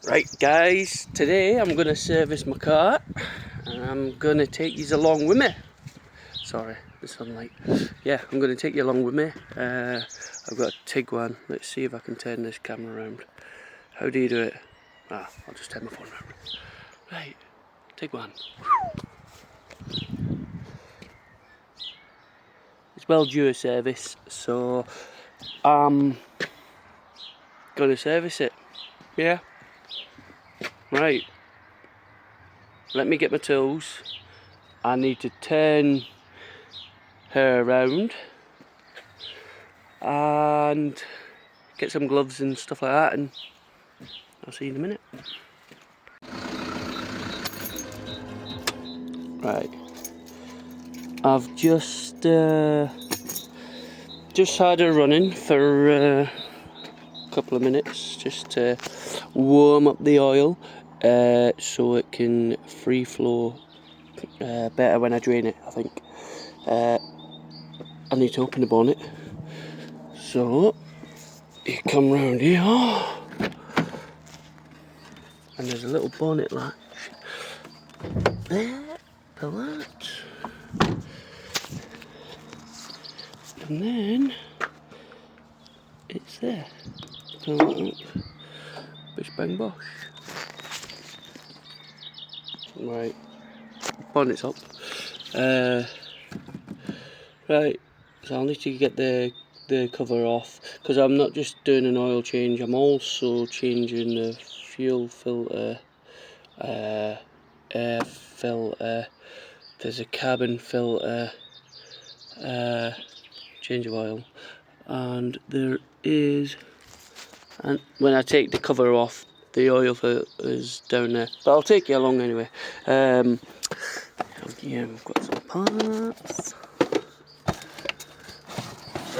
Right guys, today I'm going to service my car and I'm going to take you along with me. Sorry, the sunlight. Yeah, I'm going to take you along with me. I've got a tiguan. Let's see if I can turn this camera around. How do you do it? I'll just turn my phone around. Right, tiguan. It's well due a service, so I'm going to service it. Yeah. Right. Let me get my tools. I need to turn her around and get some gloves and stuff like that, and I'll see you in a minute. Right, I've just had her running for a couple of minutes just to warm up the oil so it can free flow better when I drain it. I think I need to open the bonnet, so you come round here and there's a little bonnet latch there, pull that, and then it's there, pull that up, bish bang bosh. Right, bonnet's up. Right, so I'll need to get the cover off, because I'm not just doing an oil change, I'm also changing the fuel filter, air filter, there's a cabin filter, change of oil, and there is, and when I take the cover off, the oil filter is down there, but I'll take you along anyway. Yeah, we've got some parts.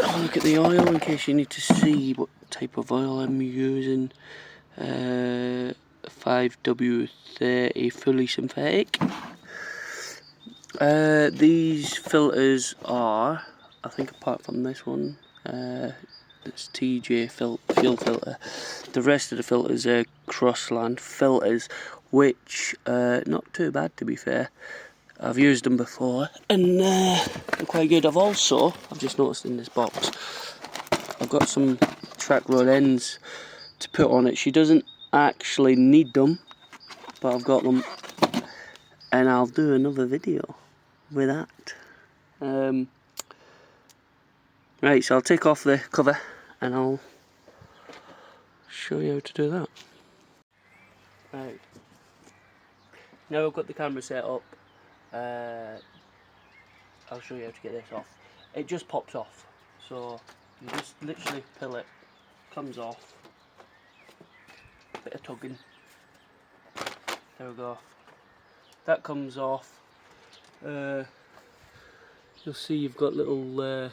I'll look at the oil in case you need to see what type of oil I'm using. 5W30 fully synthetic. These filters are, I think apart from this one, it's TJ fuel filter. The rest of the filters are Crossland filters, which not too bad to be fair. I've used them before and they're quite good. I've just noticed in this box, I've got some track rod ends to put on it. She doesn't actually need them, but I've got them, and I'll do another video with that. Right, so I'll take off the cover and I'll show you how to do that. Right, now I've got the camera set up, I'll show you how to get this off. It just pops off, so you just literally pull it, comes off, bit of tugging, there we go, that comes off. You'll see you've got little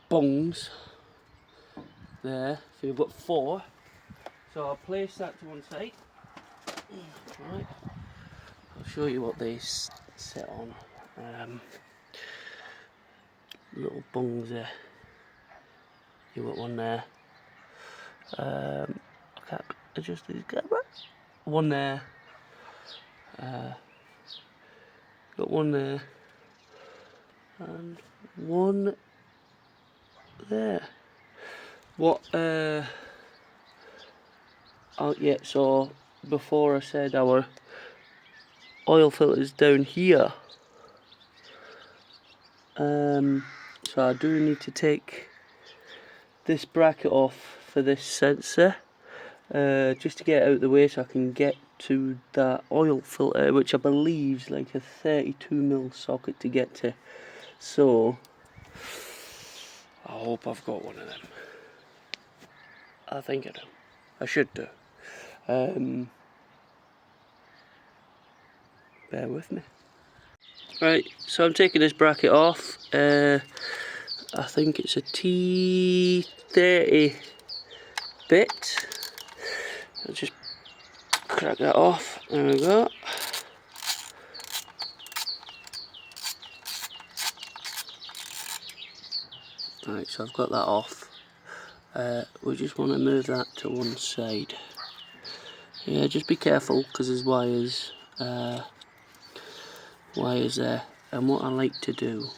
bongs there, so you've got 4, so I'll place that to one side. Right, I'll show you what they set on. Little bungs there, you've got one there. I can't adjust this camera. One there, got one there, and one there. Yeah, so before I said our oil filter's down here, so I do need to take this bracket off for this sensor, just to get it out of the way so I can get to that oil filter, which I believe is like a 32mm socket to get to. So I hope I've got one of them. I think I do. I should do. Bear with me. Right, so I'm taking this bracket off. I think it's a T30 bit. I'll just crack that off. There we go. Right, so I've got that off. We just want to move that to one side. Yeah, just be careful because there's wires there. And what I like to do,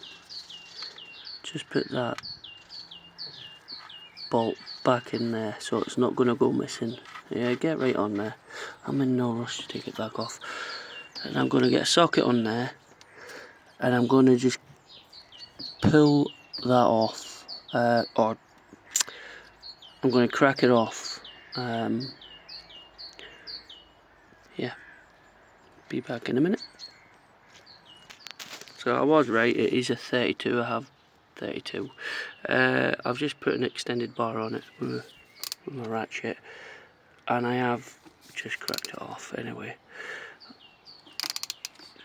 just put that bolt back in there so it's not going to go missing. Yeah, get right on there. I'm in no rush to take it back off. And I'm going to get a socket on there, and I'm going to just pull that off, or I'm going to crack it off. Yeah, be back in a minute. So I was right, it is a 32, I have 32. I've just put an extended bar on it with my ratchet, and I have just cracked it off anyway.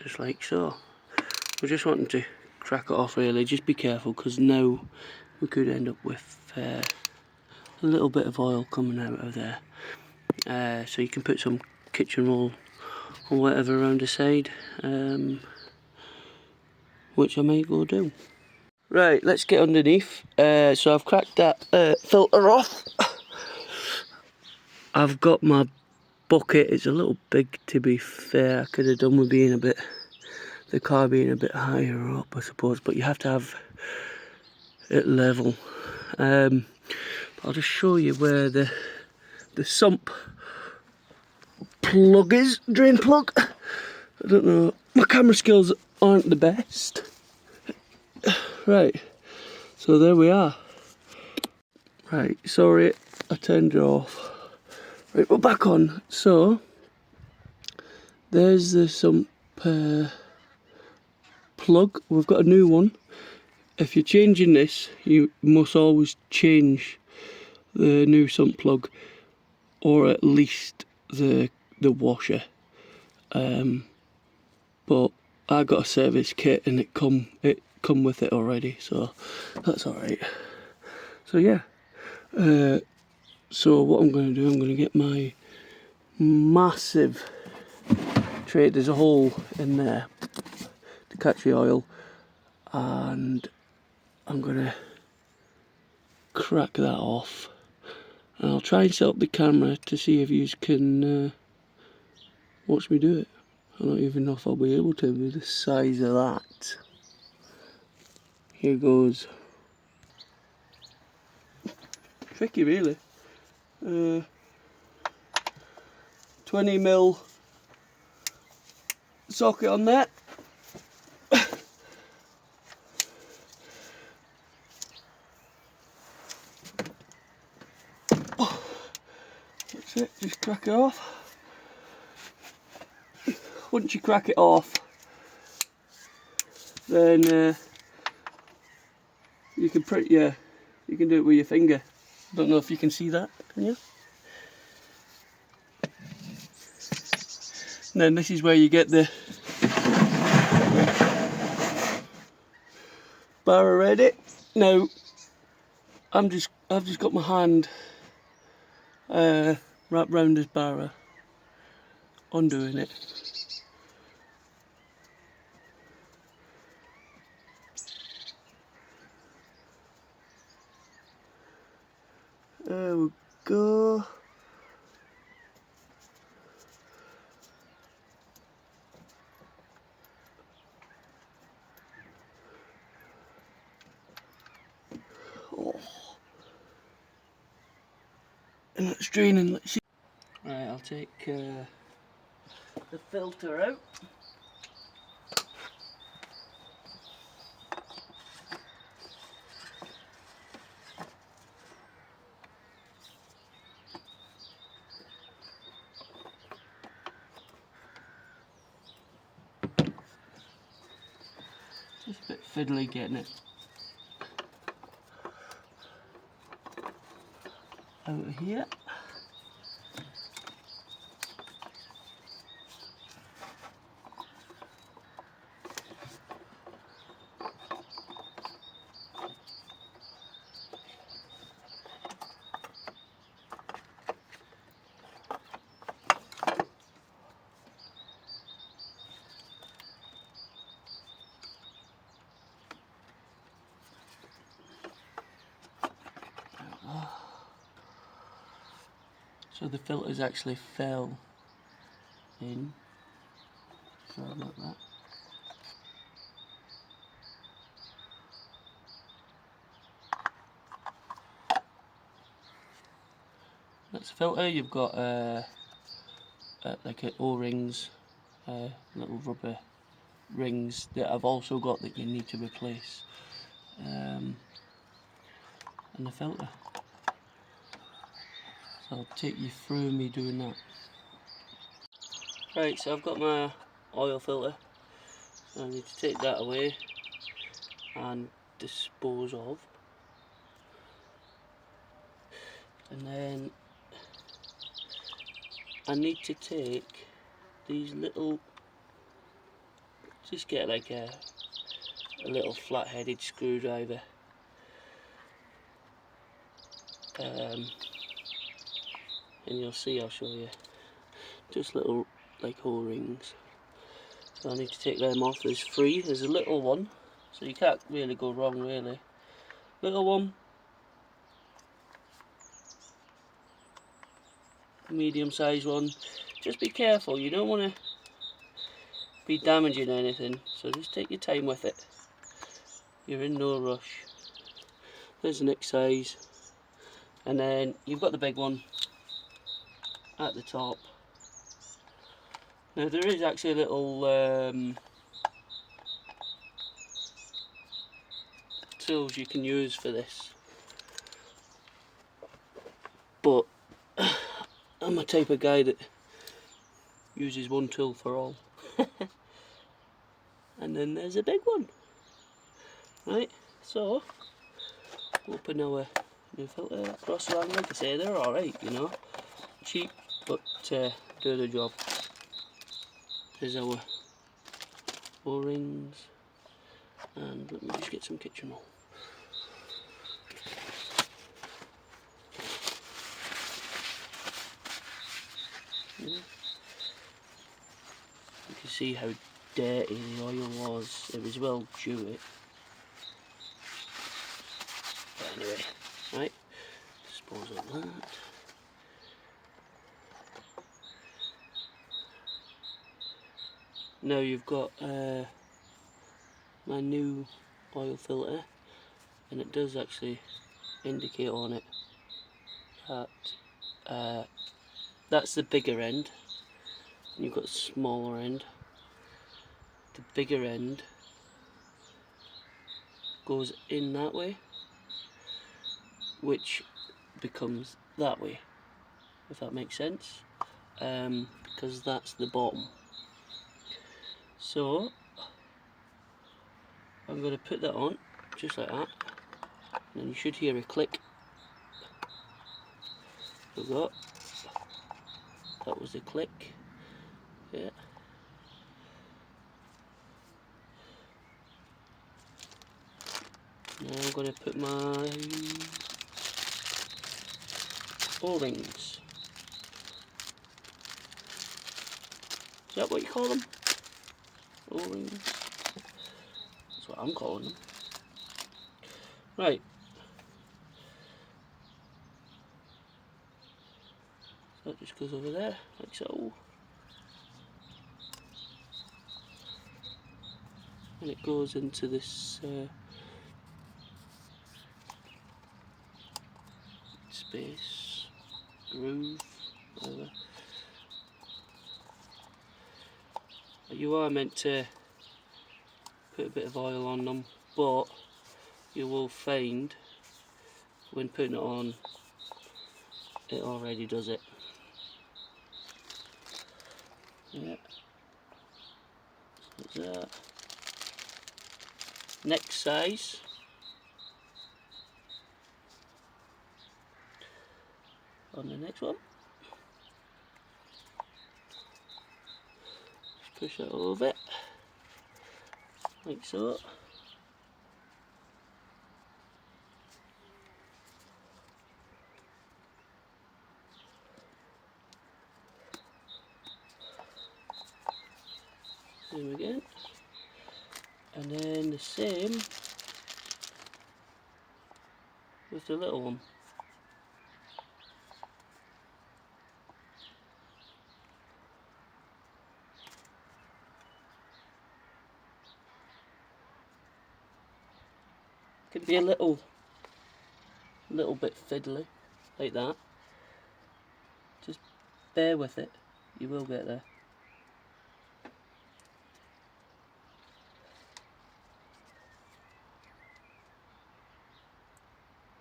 Just like so. We're just wanting to crack it off really, just be careful because now we could end up with a little bit of oil coming out of there. So you can put some kitchen roll or whatever around the side, which I may go do. Right, let's get underneath. So I've cracked that filter off. I've got my bucket, it's a little big to be fair. I could have done with being the car being a bit higher up, I suppose, but you have to have it level. I'll just show you where the sump plug is, drain plug. I don't know, my camera skills aren't the best. Right, so there we are. Right, sorry, I turned it off. Right, we're back on. So, there's the sump plug. We've got a new one. If you're changing this, you must always change the new sump plug, or at least the washer. But I got a service kit and it come with it already, so that's alright. So yeah. So what I'm going to do, I'm going to get my massive tray. There's a hole in there to catch the oil, and I'm going to crack that off. And I'll try and set up the camera to see if you can watch me do it. I don't even know if I'll be able to with the size of that. Here goes. Tricky really. 20mm socket on there. That's it, just crack it off. Once you crack it off, then you can you can do it with your finger. Don't know if you can see that, can you? And then this is where you get the barra ready. Now I've just got my hand wrapped round this barra, undoing it. There we go. Oh. And it's draining. Let's see. Right, I'll take the filter out. Just a bit fiddly getting it out of here. So the filters actually fell in. Sorry about that. That's the filter. You've got like O-rings, little rubber rings that I've also got that you need to replace, and the filter. So I'll take you through me doing that. Right, so I've got my oil filter. I need to take that away and dispose of, and then I need to take these little, just get like a little flat-headed screwdriver, and you'll see, I'll show you, just little like O-rings. So I need to take them off. There's 3, there's a little one, so you can't really go wrong really. Little one, medium sized one. Just be careful, you don't want to be damaging anything, so just take your time with it. You're in no rush. There's the next size, and then you've got the big one at the top. Now there is actually a little tools you can use for this, but I'm a type of guy that uses one tool for all. And then there's a big one. Right, so open our new filter, cross around. Like I say, they're alright, you know, cheap, but do the job. There's our O-rings, and let me just get some kitchen roll. Yeah. You can see how dirty the oil was. It was well due it. But anyway, right, dispose of that. Now you've got my new oil filter, and it does actually indicate on it that that's the bigger end, and you've got the smaller end. The bigger end goes in that way, which becomes that way, if that makes sense, because that's the bottom. So I'm going to put that on just like that, and you should hear a click. We've got, that was the click, yeah. Now I'm going to put my O-rings. Is that what you call them? O-rings? That's what I'm calling them. Right. So that just goes over there, like so. And it goes into this space, groove, whatever. You are meant to put a bit of oil on them, but you will find when putting it on, it already does it. Yeah. So that's that. Next size. On the next one. Just push that over, like so. Same again. And then the same with the little one. Could be a little bit fiddly, like that. Just bear with it, you will get there.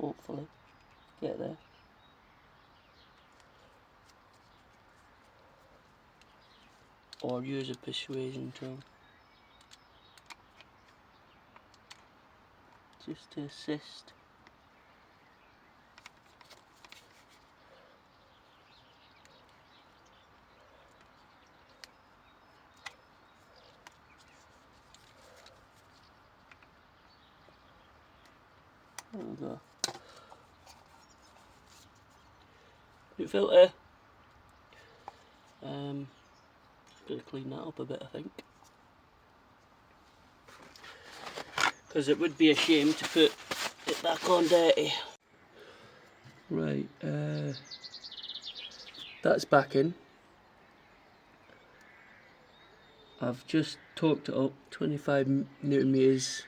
Hopefully, get there. Or use a persuasion tool. Just to assist. There we go. New filter. Gonna clean that up a bit, I think. Because it would be a shame to put it back on dirty. Right, that's back in. I've just torqued it up, 25 newton meters,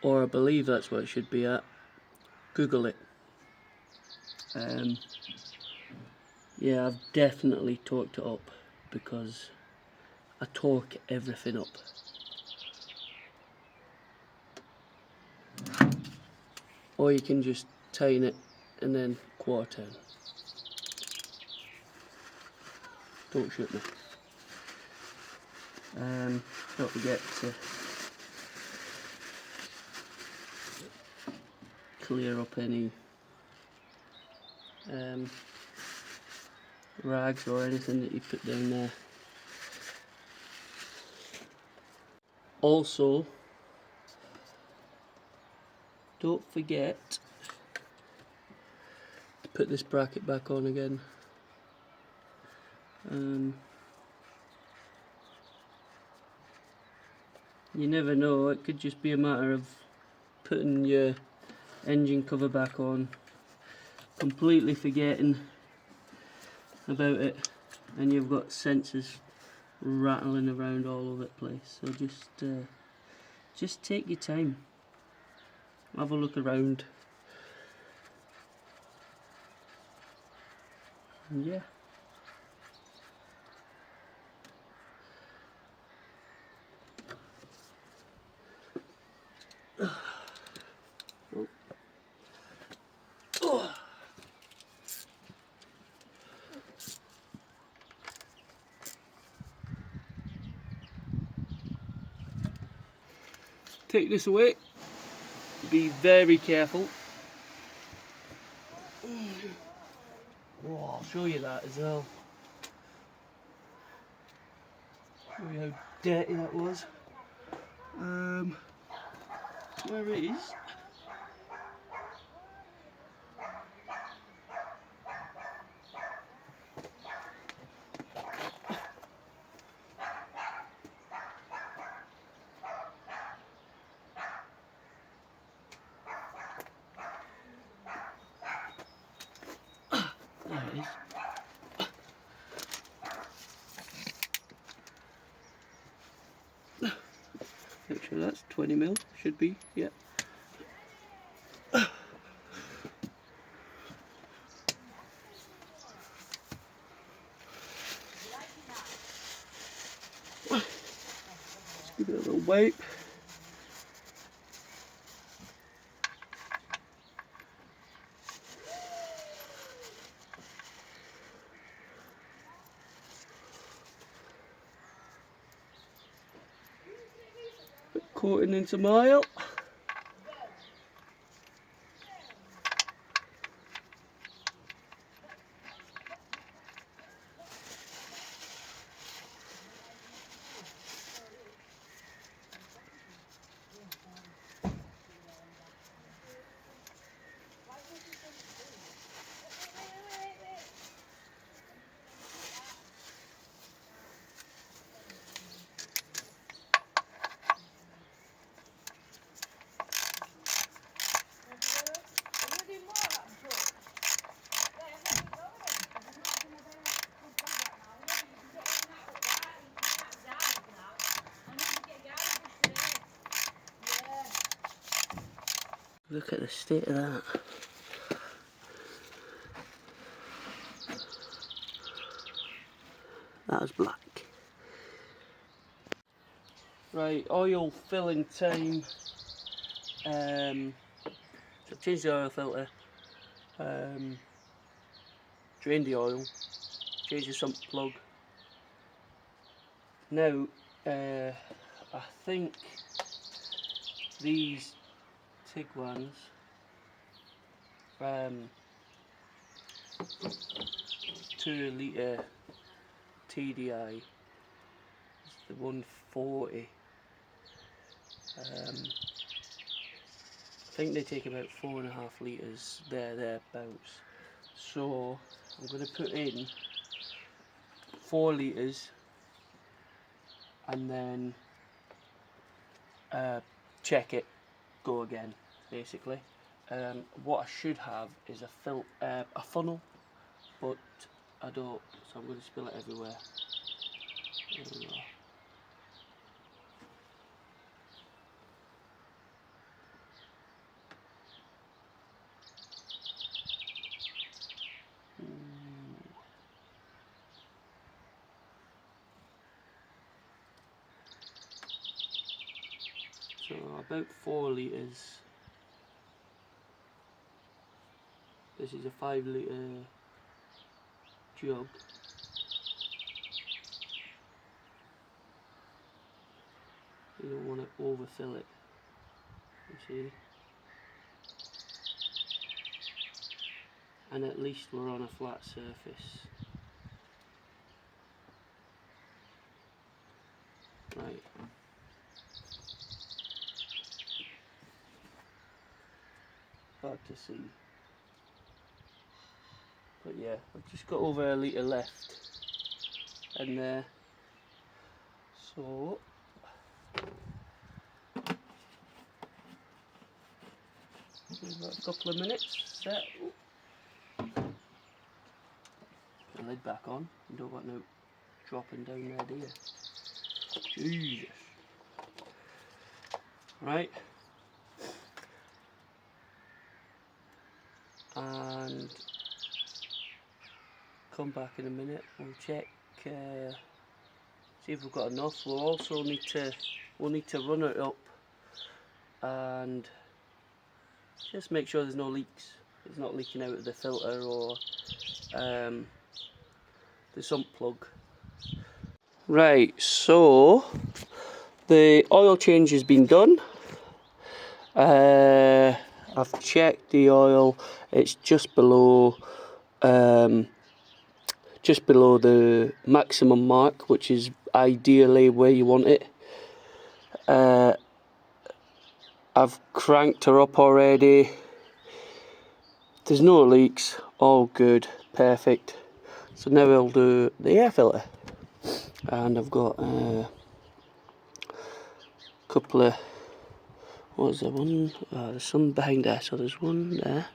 or I believe that's what it should be at. Google it. Yeah, I've definitely torqued it up because I torque everything up. Or you can just tighten it and then quarter turn. Don't shoot me. Don't forget to clear up any rags or anything that you put down there. Also, don't forget to put this bracket back on again. You never know, it could just be a matter of putting your engine cover back on, completely forgetting about it, and you've got sensors rattling around all over the place. So just take your time, have a look around, and yeah. Take this away, be very careful. Oh, I'll show you that as well. Show you how dirty that was. Where it is. There it is. Make sure that's 20mm, should be, yeah. Just give it a little wipe. Coating in some oil. Look at the state of that. That is black. Right, oil filling time. So I've changed the oil filter, drained the oil, changed the sump plug. Now, I think these tiguans, 2 litre TDI, is the 140. I think they take about 4.5 litres thereabouts. So I'm going to put in 4 litres and then check it, go again, basically. What I should have is a funnel, but I don't, so I'm going to spill it everywhere. There we go. So about 4 litres. This is a 5 litre jug. You don't want to overfill it, you see. And at least we're on a flat surface. Right. Hard to see. But yeah, I've just got over a litre left. And so give that a couple of minutes, set. Put the lid back on. You don't want no dropping down there, do you? Jesus. Right. And come back in a minute. We'll check, see if we've got enough. We'll also need to run it up and just make sure there's no leaks. It's not leaking out of the filter or the sump plug. Right, so the oil change has been done. I've checked the oil. It's just below the maximum mark, which is ideally where you want it. I've cranked her up already. There's no leaks, all good, perfect. So now we'll do the air filter. And I've got a couple of, what is there, one? There's some behind there, so there's one there,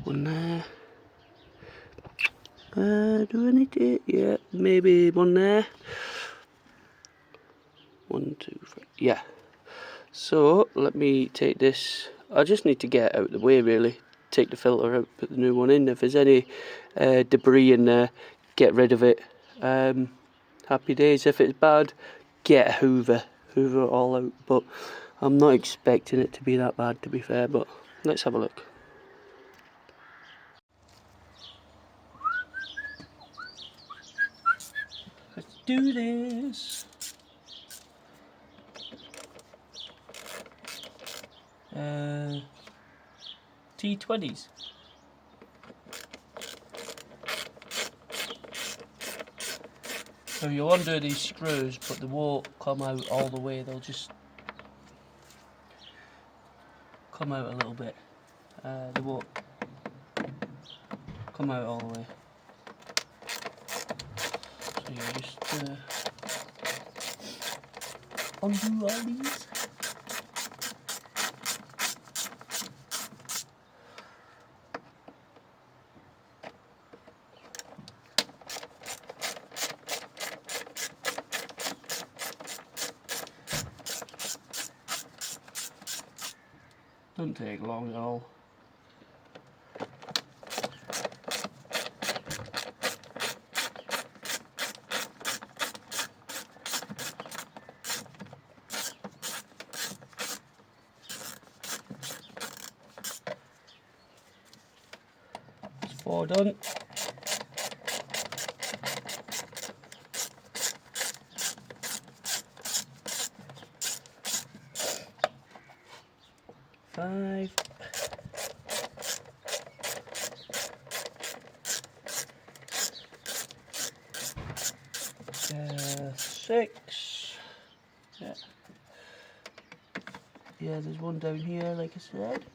one there. Do I need to? Yeah, maybe one there. 1, 2, 3, yeah. So let me take this. I just need to get it out of the way, really. Take the filter out, put the new one in. If there's any debris in there, get rid of it. Happy days. If it's bad, get a hoover it all out. But I'm not expecting it to be that bad, to be fair. But let's have a look. Let's do this. T20s. So you'll undo these screws, but they won't come out all the way. They'll just come out a little bit. They won't come out all the way. So you just undo all these. Doesn't take long at all. It's 4 done. Five. 6. Yeah. Yeah, there's one down here, like I said.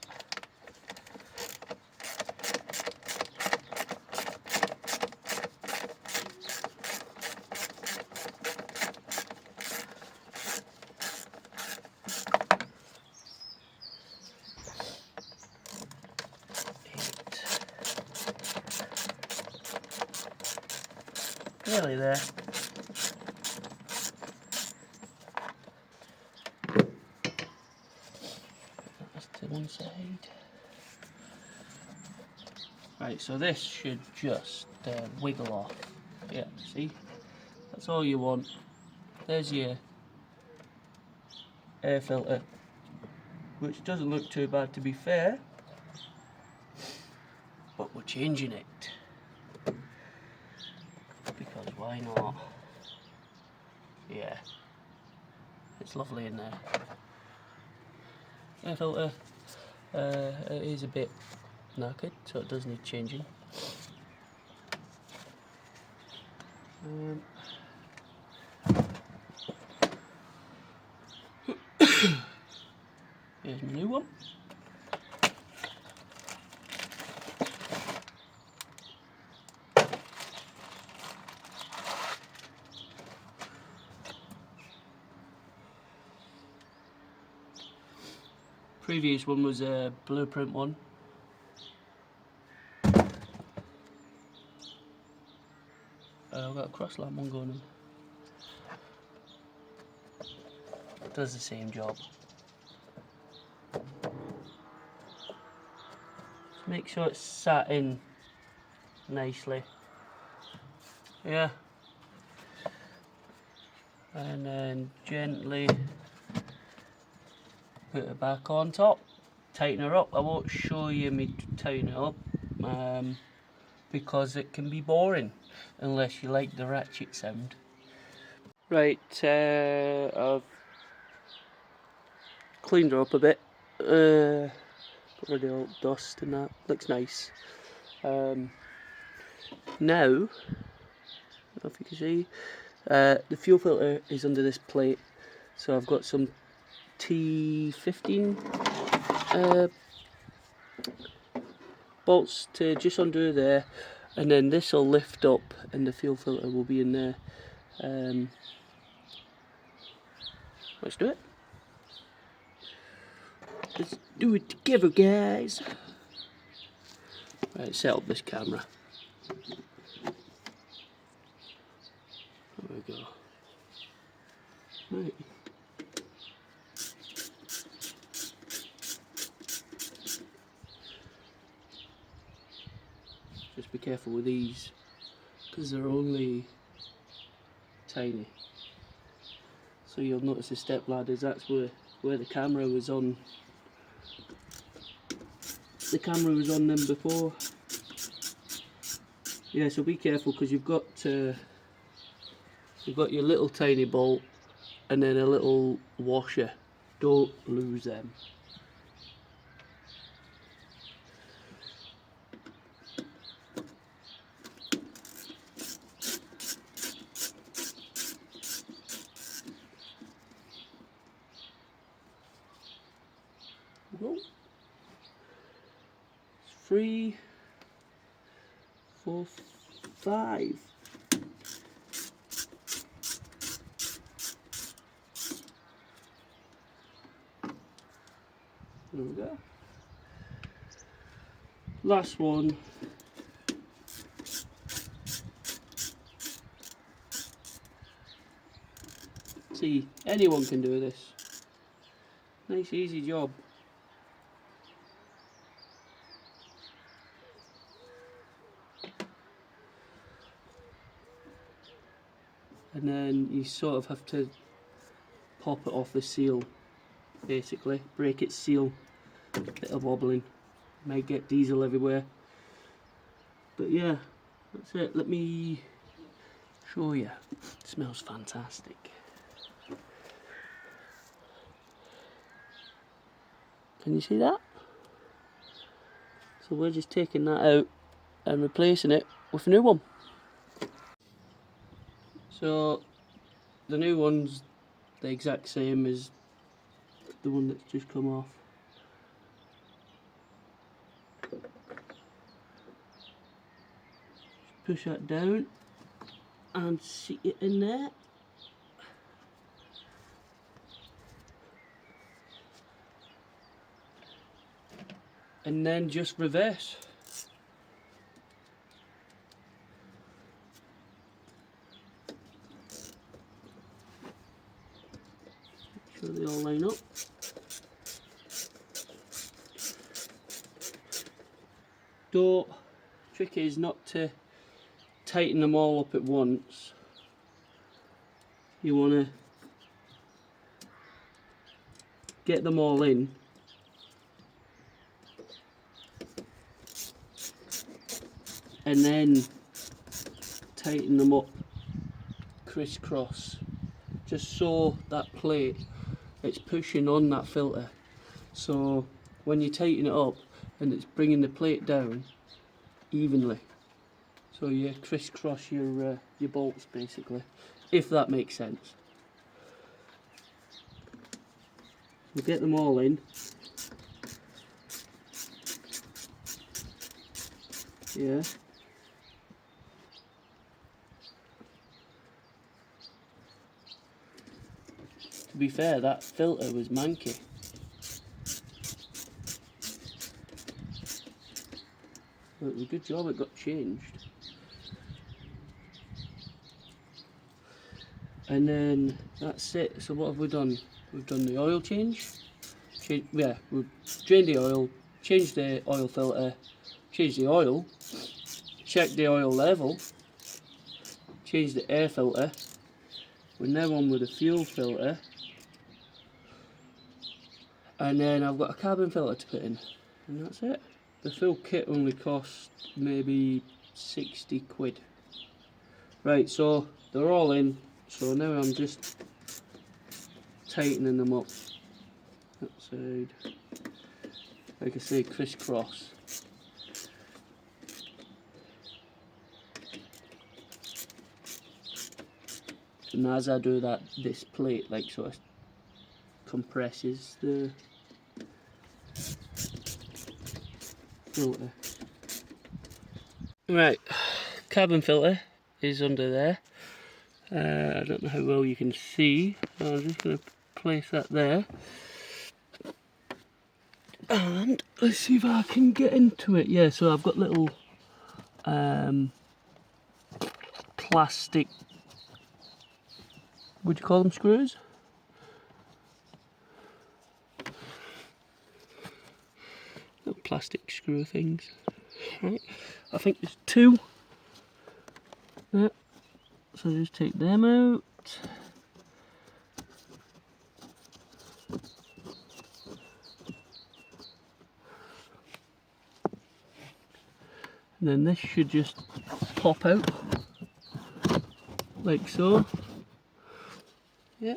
Nearly there. That's to one side. Right, so this should just wiggle off. Yeah, see? That's all you want. There's your air filter, which doesn't look too bad to be fair, but we're changing it. Because why not? Yeah, it's lovely in there. Air filter, it is a bit knackered, so it does need changing. Here's my new one. Previous one was a blueprint one. I've got a cross-lamp one going on. It does the same job. Just make sure it's sat in nicely. Yeah. And then gently put it back on top. Tighten her up. I won't show you me tighten it up because it can be boring unless you like the ratchet sound. Right, I've cleaned her up a bit. Got rid of all the dust and that. Looks nice. Now, I don't know if you can see, the fuel filter is under this plate, so I've got some T15 bolts to just under there, and then this will lift up and the fuel filter will be in there. Let's do it. Let's do it together, guys. Right, set up this camera. There we go. Right. Just be careful with these, because they're only tiny. So you'll notice the step ladders, that's where the camera was on. The camera was on them before. Yeah, so be careful, because you've got your little tiny bolt and then a little washer. Don't lose them. Go. 3, 4, 5. There we go. Last one. See, anyone can do this. Nice easy job. and then you sort of have to pop it off the seal, basically, break its seal. Bit of wobbling, might get diesel everywhere, but yeah, that's it. Let me show you. It smells fantastic. Can you see that? So we're just taking that out and replacing it with a new one. So the new one's the exact same as the one that's just come off. Just push that down and seat it in there. And then just reverse. Make sure they all line up. Trick is not to tighten them all up at once. You want to get them all in, and then tighten them up crisscross, just so that plate, it's pushing on that filter, so when you tighten it up and it's bringing the plate down evenly, so you crisscross your bolts basically, if that makes sense. We'll get them all in. Yeah. To be fair, that filter was manky. But it was a good job it got changed. And then that's it. So what have we done? We've done the oil change. Yeah, we've drained the oil, changed the oil filter, changed the oil, checked the oil level, changed the air filter. We're now on with the fuel filter. And then I've got a cabin filter to put in. And that's it. The full kit only cost maybe 60 quid. Right, so they're all in. So now I'm just tightening them up. That side. Like I say, crisscross. And as I do that, this plate like sort of compresses the filter. Right, cabin filter is under there. I don't know how well you can see, so I'm just going to place that there. And let's see if I can get into it. Yeah, so I've got little plastic, would you call them screws? Little plastic screw things. Right, I think there's two. Yeah. So just take them out. And then this should just pop out like so. Yeah.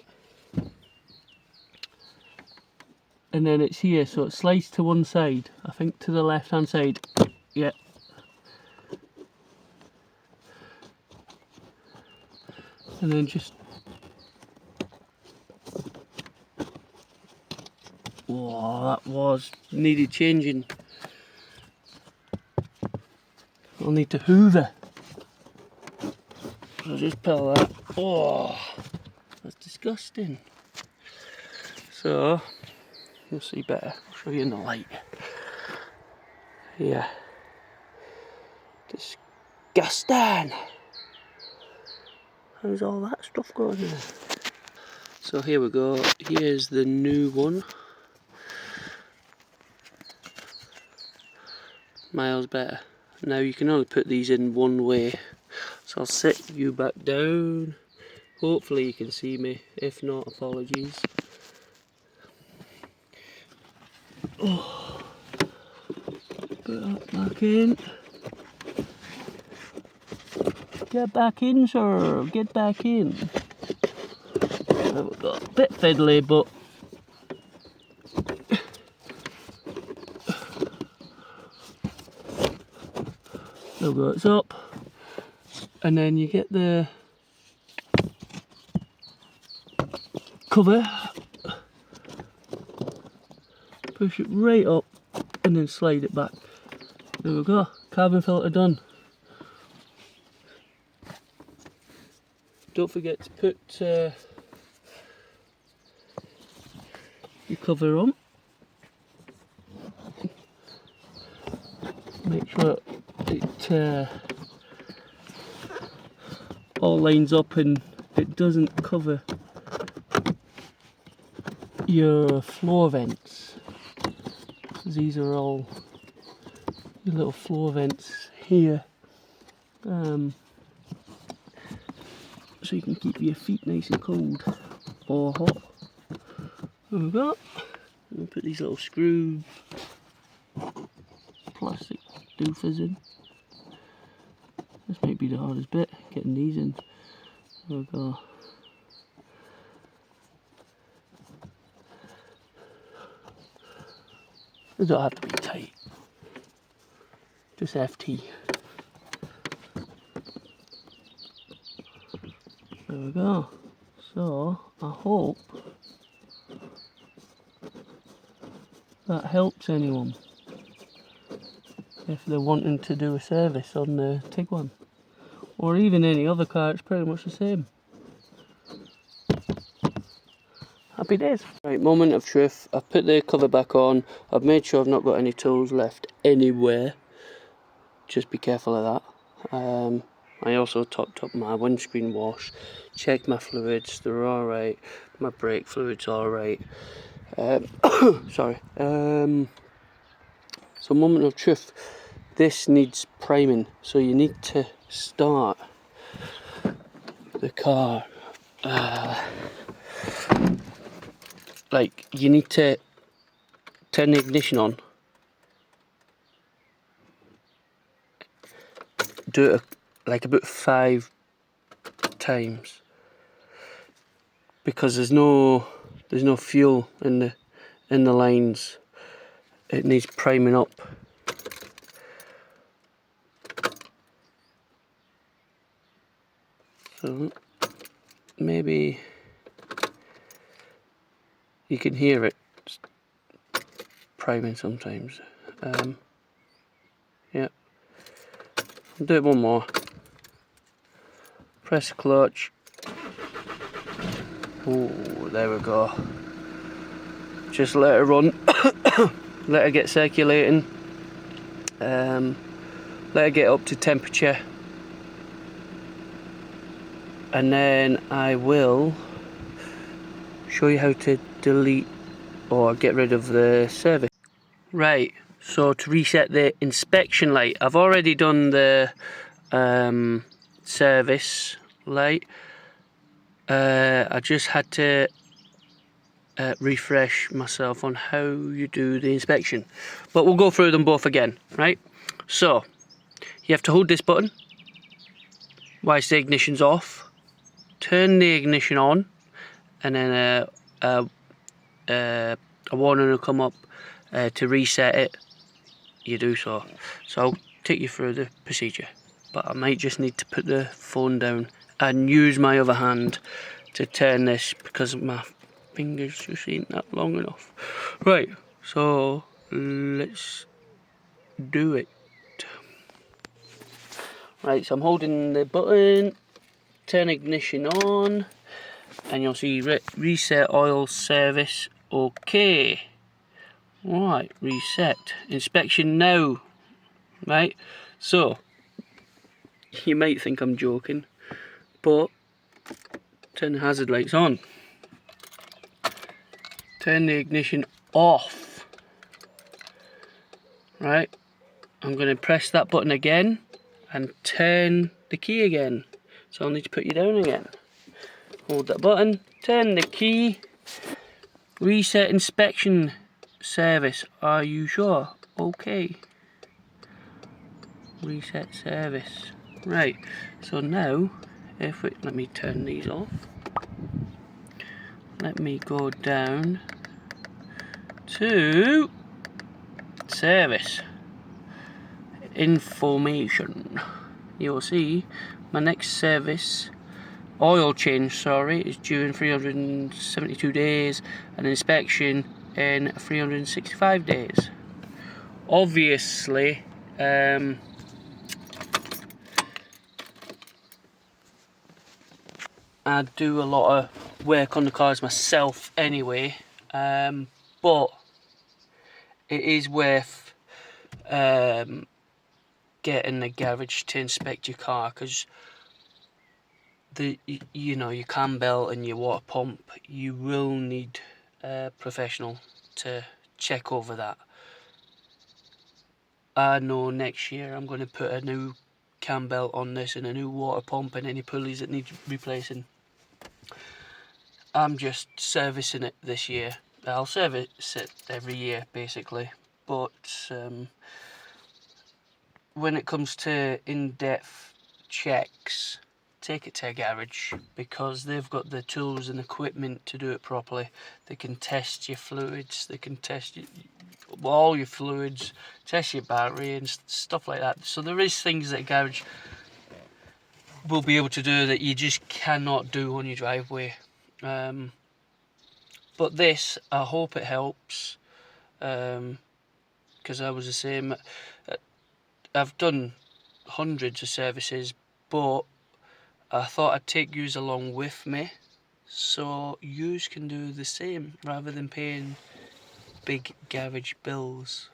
And then it's here, so it slides to one side. I think to the left hand side. Yeah. And then just, whoa, that was needed changing. I'll need to hoover. So just pull that. Oh, that's disgusting. So you'll see better. I'll show you in the light. Yeah. Disgusting. How's all that stuff going there? So here we go. Here's the new one. Miles better. Now you can only put these in one way. So I'll set you back down. Hopefully you can see me, if not, apologies. Oh. Put that back in. Get back in, sir, get back in. There we go. A bit fiddly, but there we go, it's up. And then you get the cover, push it right up, and then slide it back. There we go, carbon filter done. Don't forget to put your cover on. Make sure it all lines up and it doesn't cover your floor vents. These are all your little floor vents here, so you can keep your feet nice and cold or hot. There we go. We'll put these little screw plastic doofers in. This might be the hardest bit, getting these in. There we go. They don't have to be tight, just FT. There we go. So I hope that helps anyone if they're wanting to do a service on the Tiguan, or even any other car. It's pretty much the same. Happy days. Right, moment of truth. I've put the cover back on. I've made sure I've not got any tools left anywhere. Just be careful of that. I also topped up my windscreen wash, checked my fluids, they're alright, my brake fluid's alright. Sorry. So moment of truth, this needs priming, so you need to start the car. Like, you need to turn the ignition on, do it like about 5 times, because there's no fuel in the lines. It needs priming up. So maybe you can hear it priming sometimes. Yeah. I'll do it one more. Press the clutch. Oh, there we go. Just let it run. Let it get circulating. Let it get up to temperature. And then I will show you how to delete or get rid of the service. Right, so to reset the inspection light, I've already done the service light. I just had to refresh myself on how you do the inspection, but we'll go through them both again. Right, so you have to hold this button whilst the ignition's off, turn the ignition on, and then a warning will come up to reset it. You do so. So I'll take you through the procedure, but I might just need to put the phone down and use my other hand to turn this because my fingers just ain't that long enough. Right, so let's do it. Right, so I'm holding the button, turn ignition on, and you'll see reset oil service. Okay. Right, reset. Inspection now. Right, so you might think I'm joking, but turn the hazard lights on. Turn the ignition off. Right, I'm going to press that button again and turn the key again. So I'll need to put you down again. hold that button, turn the key, reset inspection service. Are you sure? Okay. Reset service. Right, so now, if we, let me turn these off. Let me go down to service information. You'll see my next service, oil change, sorry, is due in 372 days, and inspection in 365 days. Obviously, I do a lot of work on the cars myself anyway, but it is worth getting the garage to inspect your car, because you know, your cam belt and your water pump, you will need a professional to check over that. I know next year I'm going to put a new cam belt on this and a new water pump and any pulleys that need replacing. I'm just servicing it this year. I'll service it every year basically, but when it comes to in-depth checks, take it to a garage, because they've got the tools and equipment to do it properly. They can test your fluids, they can test all your fluids, test your battery and stuff like that. So there is things that a garage will be able to do that you just cannot do on your driveway. But this, I hope it helps, because I was the same. I've done hundreds of services, but I thought I'd take yous along with me so yous can do the same rather than paying big garage bills,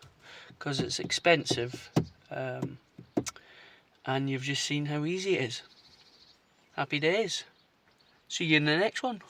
because it's expensive, and you've just seen how easy it is. Happy days. See you in the next one.